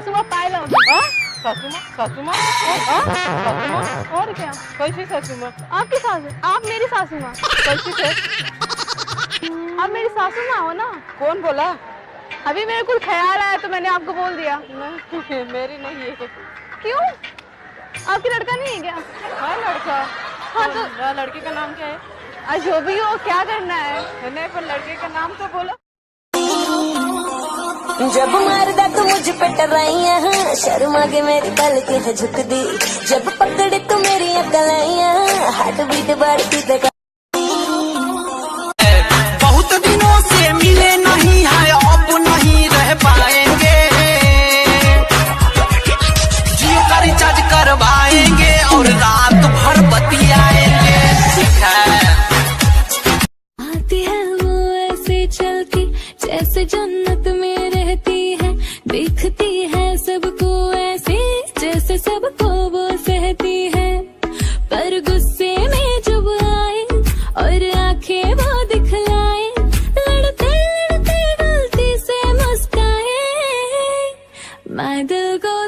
सासू माँ पाए लो। सासू माँ और क्या? कैसी सासू माँ? आपकी सासू, आप मेरी सासू माँ। कैसी थे? आप मेरी सासू माँ हो ना? कौन बोला? अभी मेरे कुछ ख्याल आया तो मैंने आपको बोल दिया। नहीं, मेरी नहीं है। क्यों? आपकी लड़का नहीं है क्या? हाँ लड़का। हाँ तो लड़के का नाम क्या है? जो भी हो, क्या करना है? नहीं पर लड़के का नाम तो बोलो। जब मारदा तू मुझ पे टराइया, शर्मा के मेरी पलके है झुक दी। जब पकड़े तू मेरी अकलाइया, हार्ट बीट बढ़ती देखा। बहुत दिनों से मिले नहीं है, अब नहीं रह पाएंगे। जियो का रिचार्ज करवाएंगे और रात भर बतियाएंगे। आती है वो ऐसे चलती जैसे जन्नत में रहती है, दिखती है सबको ऐसे जैसे सबको वो सहती है। पर गुस्से में जब आए और आंखें वो दिखलाए, लड़ते लड़ते गलती से मुस्काए, मैं दिल को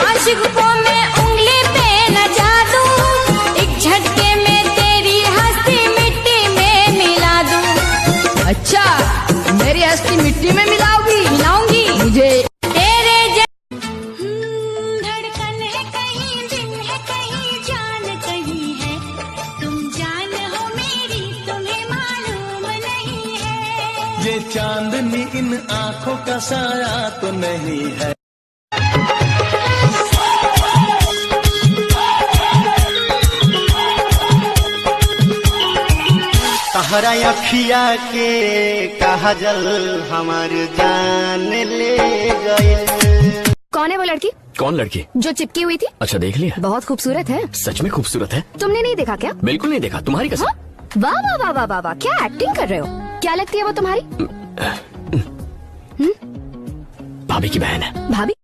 आशिक को मैं उंगली पे नचा दूं, एक झटके में तेरी हस्ती मिट्टी में मिला दूं। अच्छा, मेरी हस्ती मिट्टी में मिलाऊंगी मुझे। तेरे धड़कन है कहीं, दिन है कहीं, जान कहीं है। तुम जान हो मेरी, तुम्हें मालूम नहीं है। ये चांदनी इन आँखों का साया तो नहीं है। तहरा अखिया के काजल हमार जान ले गए। कौन है वो लड़की? कौन लड़की? जो चिपकी हुई थी। अच्छा देख लिया? बहुत खूबसूरत है। सच में खूबसूरत है? तुमने नहीं देखा क्या? बिल्कुल नहीं देखा, तुम्हारी कसम। हाँ? वाह वाह वाह वाह वाह वाह, क्या एक्टिंग कर रहे हो? क्या लगती है वो तुम्हारी? भाभी की बहन है। भाभी?